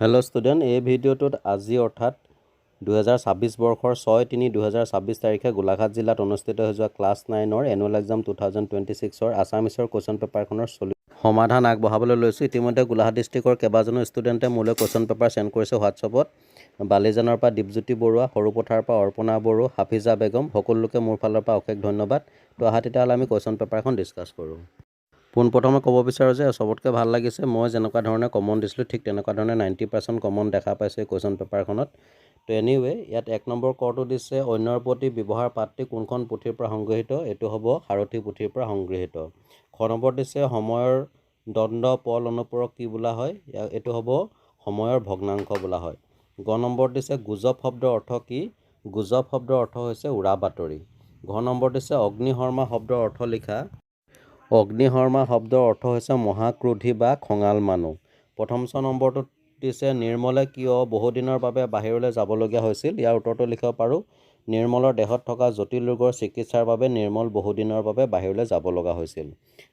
Hello' student, এই ভিডিঅ'টোত আজি অৰ্থাৎ 2026 বৰ্ষৰ 6-3-2026 তাৰিখে গোলাঘাট জিলাত অনুষ্ঠিত হৈ যোৱা ক্লাছ 9ৰ এনুৱেল এক্সাম 2026ৰ আছামিছৰ কুৱেশ্যন পেপাৰখনৰ সমাধান আগবঢ়াবলৈ লৈছোঁ। ইতিমধ্যে গোলাঘাট ডিষ্ট্ৰিক্টৰ কেইবাজনো ষ্টুডেণ্টে মোলৈ কুৱেশ্যন পেপাৰ চেণ্ড কৰিছে হোৱাটছআপত। বালিজানৰ পৰা দীপজ্যোতি বৰুৱা, সৰুপথাৰৰ পৰা অৰ্পণা বড়ো, হাফিজা বেগম, সকলো লোকে মোৰ ফালৰ পৰা অশেষ ধন্যবাদ। তো আহা তেতিয়াহ'লে আমি কুৱেশ্যন পেপাৰখন ডিছকাছ কৰোঁ। পোনপ্ৰথমে ক'ব বিচাৰোঁ যে চবতকৈ ভাল লাগিছে মই যেনেকুৱা ধৰণে কমন দিছিলোঁ ঠিক তেনেকুৱা ধৰণে 90% কমন দেখা পাইছে এই কুৱেশ্যন পেপাৰখনত। তো এনিৱে ইয়াত 1 নম্বৰ কৰটো দিছে অন্যৰ প্ৰতি ব্যৱহাৰ পাঠটি কোনখন পুথিৰ পৰা সংগৃহীত? এইটো হ'ব সাৰথি পুথিৰ পৰা সংগৃহীত। খ নম্বৰ দিছে সময়ৰ দণ্ড পল অনুপূৰক কি বোলা হয়? এইটো হ'ব সময়ৰ ভগ্নাংশ বোলা হয়। গ নম্বৰ দিছে গুজব শব্দৰ অৰ্থ কি? গুজব শব্দৰ অৰ্থ হৈছে উৰা বাতৰি। ঘ নম্বৰ দিছে অগ্নিশৰ্মা শব্দৰ অৰ্থ লিখা। অগ্নিশৰ্মা শব্দৰ অৰ্থ হৈছে মহাক্ৰোধী বা খঙাল মানুহ। প্ৰথম ছ নম্বৰটোত দিছে নিৰ্মলে কিয় বহুদিনৰ বাবে বাহিৰলৈ যাবলগীয়া হৈছিল? ইয়াৰ উত্তৰটো লিখিব পাৰোঁ নিৰ্মলৰ দেহত থকা জটিল ৰোগৰ চিকিৎসাৰ বাবে নিৰ্মল বহুদিনৰ বাবে বাহিৰলৈ যাব লগা হৈছিল।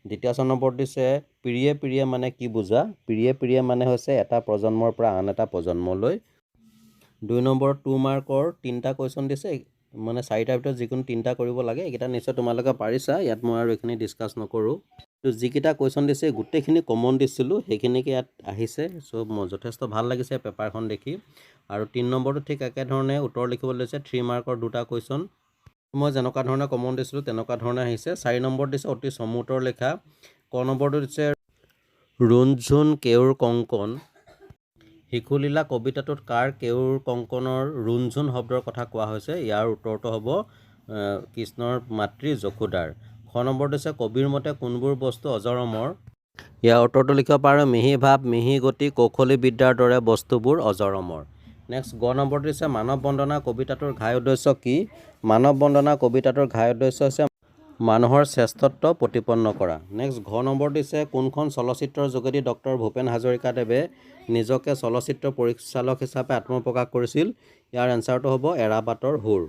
দ্বিতীয় ছ নম্বৰত দিছে পিৰিয়ে পিৰিয়ে মানে কি বুজা? পিৰিয়ে পিৰিয়ে মানে হৈছে এটা প্ৰজন্মৰ পৰা আন এটা প্ৰজন্মলৈ। 2 নম্বৰত 2 মাৰ্কৰ 3টা কুৱেশ্যন দিছে, মানে 4টাৰ ভিতৰত যিকোনো 3টা কৰিব লাগে। এইকেইটা নিশ্চয় তোমালোকে পাৰিছা, ইয়াত মই আৰু এইখিনি ডিছকাছ নকৰোঁ। তো যিকেইটা কুৱেশ্যন দিছে গোটেইখিনি কমন দিছিলোঁ, সেইখিনিকে ইয়াত আহিছে। চ' মই যথেষ্ট ভাল লাগিছে পেপাৰখন দেখি। আৰু 3 নম্বৰটো ঠিক একেধৰণে উত্তৰ লিখিবলৈ লৈছে 3 মাৰ্কৰ 2টা কুৱেশ্যন। মই যেনেকুৱা ধৰণে কমন দিছিলোঁ তেনেকুৱা ধৰণে আহিছে। 4 নম্বৰ দিছে অতি চমু উত্তৰ লিখা। ক নম্বৰটো দিছে ৰুণঝুণ কেউৰ কংকন। শিশুলীলা কবিতাটোত কাৰ কেউৰ কংকনৰ ৰুণঝুণ শব্দৰ কথা কোৱা হৈছে? ইয়াৰ উত্তৰটো হ'ব কৃষ্ণৰ মাতৃ যশোদাৰ। খ নম্বৰ দিছে কবিৰ মতে কোনবোৰ বস্তু অজৰ অমৰ? ইয়াৰ উত্তৰটো লিখিব পাৰোঁ মিহি ভাৱ, মিহি গতি, কৌশলী বিদ্যাৰ দৰে বস্তুবোৰ অজৰ অমৰ। নেক্সট গ নম্বৰ দিছে মানৱ বন্দনা কবিতাটোৰ ঘাই উদ্দেশ্য কি? মানৱ বন্দনা কবিতাটোৰ ঘাই উদ্দেশ্য হৈছে মানুহৰ শ্ৰেষ্ঠত্ব প্ৰতিপন্ন কৰা। নেক্সট ঘ নম্বৰ দিছে কোনখন চলচ্চিত্ৰৰ যোগেদি ডক্টৰ ভূপেন হাজৰিকাদেৱে নিজকে চলচ্চিত্ৰ পৰিচালক হিচাপে আত্মপ্ৰকাশ কৰিছিল? ইয়াৰ এনচাৰটো হ'ব এৰাবাটৰ হুৰ।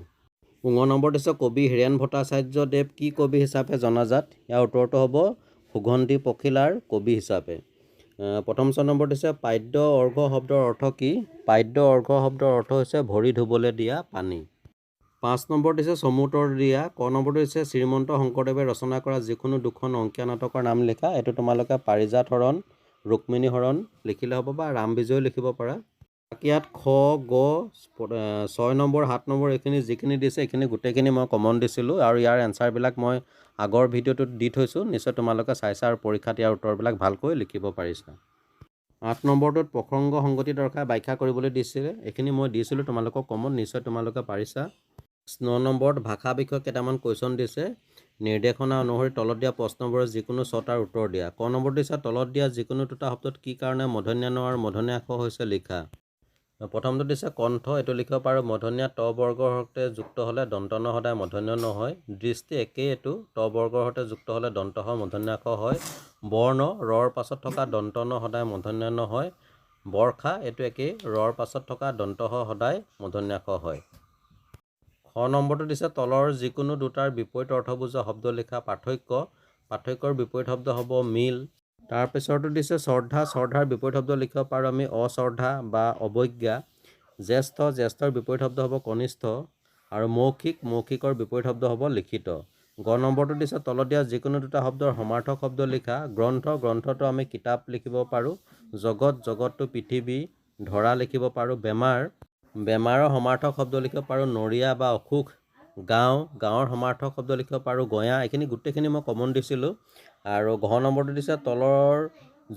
ঙ নম্বৰ দিছে কবি হীৰেণ ভট্টাচাৰ্যদেৱ কি কবি হিচাপে জনাজাত? ইয়াৰ উত্তৰটো হ'ব সুগন্ধি পখিলাৰ কবি হিচাপে। প্ৰথম ছ নম্বৰ দিছে পাদ্য অৰ্ঘ্য শব্দৰ অৰ্থ কি? পাদ্য অৰ্ঘ্য শব্দৰ অৰ্থ হৈছে ভৰি ধুবলৈ দিয়া পানী। 5 নম্বৰ দিছে চমু উত্তৰ দিয়া। ক নম্বৰটো দিছে শ্ৰীমন্ত শংকৰদেৱে ৰচনা কৰা যিকোনো দুখন অংকীয়া নাটকৰ নাম লিখা। এইটো তোমালোকে পাৰিজাত হৰণ, ৰুক্মিণী হৰণ লিখিলে হ'ব বা ৰাম বিজয় লিখিব পাৰা। বাকী ইয়াত খ, গ, 6 নম্বৰ 7 নম্বৰ এইখিনি যিখিনি দিছে এইখিনি গোটেইখিনি মই কমন দিছিলোঁ আৰু ইয়াৰ এনচাৰবিলাক মই আগৰ ভিডিঅ'টোত দি থৈছোঁ, নিশ্চয় তোমালোকে চাইছা আৰু পৰীক্ষাত ইয়াৰ উত্তৰবিলাক ভালকৈ লিখিব পাৰিছা। 8 নম্বৰটোত প্ৰসংগ সংগতি দৰ্শাই ব্যাখ্যা কৰিবলৈ দিছিলে, এইখিনি মই দিছিলোঁ তোমালোকক কমন, নিশ্চয় তোমালোকে পাৰিছা। 9 নম্বৰত ভাষা বিষয়ক কেইটামান কুৱেশ্যন দিছে, নিৰ্দেশনা অনুসৰি তলত দিয়া প্ৰশ্নবোৰৰ যিকোনো 6টাৰ উত্তৰ দিয়া। ক নম্বৰ দিছে তলত দিয়া যিকোনো দুটা শব্দত কি কাৰণে মূৰ্ধন্য ণ আৰু মূৰ্ধন্য আখ হৈছে লিখা। প্ৰথমটো দিছে কণ্ঠ, এইটো লিখিব পাৰোঁ মূৰ্ধন্য ত বৰ্গৰ সৈতে যুক্ত হ'লে দন্ত ন সদায় মূৰ্ধন্য ন হয়। দৃষ্টি একেই, এইটো ত বৰ্গৰ সৈতে যুক্ত হ'লে দন্ত হ মূৰ্ধন্য আখ হয়। বৰ্ণ ৰৰ পাছত থকা দন্ত ন সদায় মূৰ্ধন্য ন হয়। বৰ্ষা এইটো একেই, ৰৰ পাছত থকা দন্ত হ সদায় মূৰ্ধন্য আখ হয়। খ নম্বৰটো দিছে তলৰ যিকোনো দুটাৰ বিপৰীত অৰ্থ বুজোৱা শব্দ লিখা। পাৰ্থক্য, পাৰ্থক্যৰ বিপৰীত শব্দ হ'ব মিল। তাৰপিছতো দিছে শ্ৰদ্ধা, শ্ৰদ্ধাৰ বিপৰীত শব্দ লিখিব পাৰোঁ আমি অশ্ৰদ্ধা বা অৱজ্ঞা। জ্যেষ্ঠ, জ্যেষ্ঠৰ বিপৰীত শব্দ হ'ব কনিষ্ঠ। আৰু মৌখিক, মৌখিকৰ বিপৰীত শব্দ হ'ব লিখিত। গ নম্বৰটো দিছে তলত দিয়া যিকোনো দুটা শব্দৰ সমাৰ্থক শব্দ লিখা। গ্ৰন্থ, গ্ৰন্থটো আমি কিতাপ লিখিব পাৰোঁ। জগত, জগতটো পৃথিৱী। ধৰা লিখিব পাৰোঁ বেমাৰ, বেমাৰৰ সমাৰ্থক শব্দ লিখিব পাৰোঁ নৰিয়া বা অসুখ। গাঁও, গাঁৱৰ সমাৰ্থক শব্দ লিখিব পাৰোঁ গঞা। এইখিনি গোটেইখিনি মই কমন দিছিলোঁ। আৰু ঘ নম্বৰটো দিছে তলৰ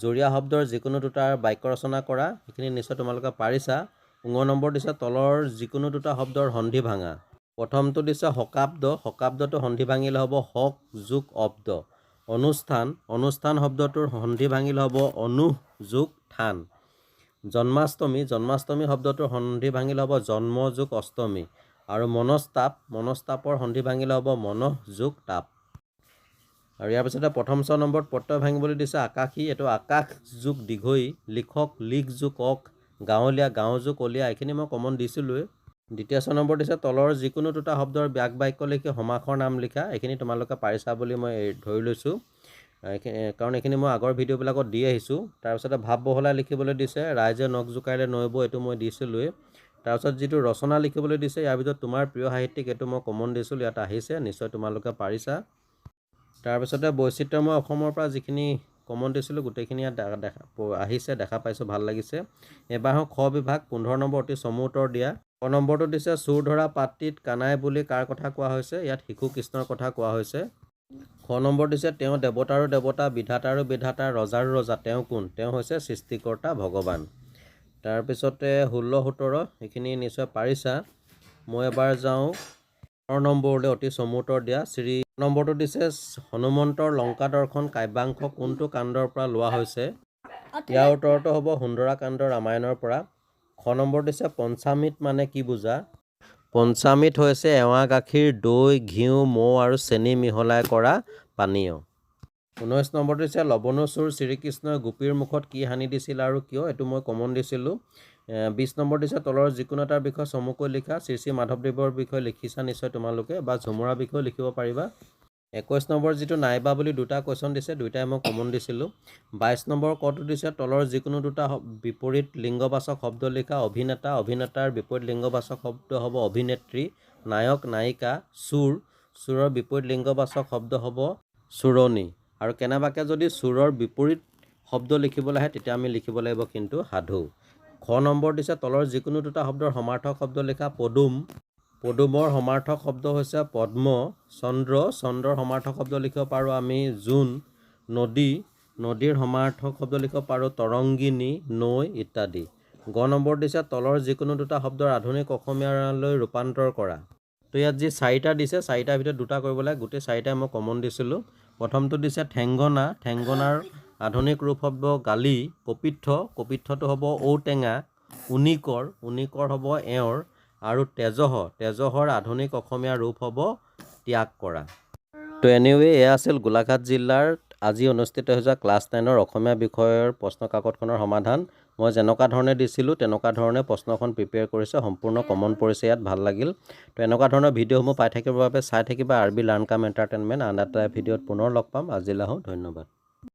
জুৰীয়া শব্দৰ যিকোনো দুটাৰ বাক্য ৰচনা কৰা, সেইখিনি নিশ্চয় তোমালোকে পাৰিছা। ঙ নম্বৰ দিছে তলৰ যিকোনো দুটা শব্দৰ সন্ধি ভাঙা। প্ৰথমটো দিছে শকাব্দ, শকাব্দটো সন্ধি ভাঙিলে হ'ব শক যোগ অব্দ। অনুষ্ঠান, অনুষ্ঠান শব্দটোৰ সন্ধি ভাঙিলে হ'ব অনুহ যোগ থান। জন্মাষ্টমী, জন্মাষ্টমী শব্দটোৰ সন্ধি ভাঙিলে হ'ব জন্ম যোগ অষ্টমী। আৰু মনস্তাপ, মনস্তাপৰ সন্ধি ভাঙিলে হ'ব মনঃ যোগ তাপ। আৰু ইয়াৰ পিছতে প্ৰথম ছ নম্বৰত প্ৰত্যয় ভাঙিবলৈ দিছে আকাশী, এইটো আকাশ যোগ দীঘৈ। লিখক, লিখ যোগ অক। গাঁৱলীয়া, গাঁও যোগ অলীয়া, এইখিনি মই কমন দিছিলোঁৱে। দ্বিতীয় ছ নম্বৰ দিছে তলৰ যিকোনো দুটা শব্দৰ ব্যাক বাক্য লিখি সমাসৰ নাম লিখা। এইখিনি তোমালোকে পাৰিছা বুলি মই ধৰি লৈছোঁ। কাৰণ এইখিনি মই আগৰ ভিডিঅ'বিলাকত দি আহিছোঁ। তাৰপিছতে ভাৱ বহলাই লিখিবলৈ দিছে, ৰাইজে নখ জোকাৰিলে নৈব, এইটো মই দিছিলোঁৱেই। তাৰপিছত যিটো ৰচনা লিখিবলৈ দিছে, ইয়াৰ ভিতৰত তোমাৰ প্ৰিয় সাহিত্যিক, এইটো মই কমন দিছিলোঁ, ইয়াত আহিছে, নিশ্চয় তোমালোকে পাৰিছা। তাৰপিছতে বৈচিত্ৰ্যময় অসমৰ পৰা যিখিনি কমন দিছিলোঁ গোটেইখিনি ইয়াত আহিছে, দেখা পাইছোঁ, ভাল লাগিছে। এবাৰ খ বিভাগ 15 নম্বৰ অতি চমু উত্তৰ দিয়া। ক নম্বৰটো দিছে চোৰ ধৰা পাত্ৰিত কানাই বুলি কাৰ কথা কোৱা হৈছে, ইয়াত শিশু কৃষ্ণৰ কথা কোৱা হৈছে। খ নম্বৰ দিছে তেওঁ দেৱতাৰো দেৱতা, বিধাতাৰো বিধাতা, ৰজাৰো ৰজা, তেওঁ কোন, তেওঁ হৈছে সৃষ্টিকৰ্তা ভগৱান। তাৰপিছতে 16, 17 এইখিনি নিশ্চয় পাৰিছা। মই এবাৰ যাওঁ 18 নম্বৰলৈ অতি চমু উত্তৰ দিয়া। নম্বৰটো দিছে হনুমন্তৰ লংকা দৰ্শন কাব্যাংশ কোনটো কাণ্ডৰ পৰা লোৱা হৈছে, ইয়াৰ উত্তৰটো হ'ব সুন্দৰা কাণ্ড ৰামায়ণৰ পৰা। খ নম্বৰ দিছে পঞ্চামৃত মানে কি বুজা, পঞ্চামৃত হৈছে এৱা গাখীৰ, দৈ, ঘিউ, মৌ আৰু চেনি মিহলাই কৰা পানীয়। 19 নম্বৰটো দিছে লৱণাসুৰ শ্ৰীকৃষ্ণই গোপীৰ মুখত কি হানি দিছিল আৰু কিয়, এইটো মই কমন দিছিলোঁ। 20 নম্বৰ দিছে তলৰ যিকোনো এটাৰ বিষয়ে চমুকৈ লিখা, শ্ৰী শ্ৰী মাধৱদেৱৰ বিষয়ে লিখিছা নিশ্চয় তোমালোকে, বা ঝুমুৰাৰ বিষয়েও লিখিব পাৰিবা। 21 নম্বৰ যিটো নাইবা বুলি দুটা কুৱেশ্যন দিছে, দুইটাই মই কমন দিছিলোঁ। 22 নম্বৰ কটো দিছে তলৰ যিকোনো দুটা বিপৰীত লিংগবাচক শব্দ লিখা, অভিনেতা, অভিনেতাৰ বিপৰীত লিংগবাচক শব্দ হ'ব অভিনেত্ৰী, নায়ক, নায়িকা, চোৰ, চোৰৰ বিপৰীত লিংগবাচক শব্দ হ'ব চোৰণী। আৰু কেনেবাকৈ যদি চোৰৰ বিপৰীত শব্দ লিখিবলৈ আহে তেতিয়া আমি লিখিব লাগিব কিন্তু সাধু। খ নম্বৰ দিছে তলৰ যিকোনো দুটা শব্দৰ সমাৰ্থক শব্দ লিখা, পদুম, পদুমৰ সমাৰ্থক শব্দ হৈছে পদ্ম, চন্দ্ৰ, চন্দ্ৰৰ সমাৰ্থক শব্দ লিখিব পাৰোঁ আমি জোন, নদী, নদীৰ সমাৰ্থক শব্দ লিখিব পাৰোঁ তৰংগিনী, নৈ ইত্যাদি। গ নম্বৰ দিছে তলৰ যিকোনো দুটা শব্দৰ আধুনিক অসমীয়ালৈ ৰূপান্তৰ কৰা। তো ইয়াত যি 4টা দিছে 4টাৰ ভিতৰত দুটা কৰিব লাগে, গোটেই 4টাই মই কমন দিছিলোঁ। প্ৰথমটো দিছে ঠেংগনা, ঠেংগনাৰ আধুনিক ৰূপ হ'ব গালি, কপিত্থ, কপিত্থটো হ'ব ঔটেঙা, উনিকৰ, উনিকৰ হ'ব এওঁৰ, আৰু তেজহ, তেজহৰ আধুনিক অসমীয়া ৰূপ হ'ব ত্যাগ কৰা। তো এনিৱে এয়া আছিল গোলাঘাট জিলাৰ আজি অনুষ্ঠিত হৈ যোৱা ক্লাছ 9ৰ অসমীয়া বিষয়ৰ প্ৰশ্ন কাকতখনৰ সমাধান। মই যেনেকুৱা ধৰণে দিছিলোঁ তেনেকুৱা ধৰণে প্ৰশ্নখন প্ৰিপেয়াৰ কৰিছে, সম্পূৰ্ণ কমন পৰিছে, ইয়াত ভাল লাগিল। তো এনেকুৱা ধৰণৰ ভিডিঅ'সমূহ পাই থাকিবৰ বাবে চাই থাকিবা RB লাৰ্ণ কাম এণ্টাৰটেইনমেণ্ট। আন এটা ভিডিঅ'ত পুনৰ লগ পাম। আজিলৈ আহোঁ, ধন্যবাদ।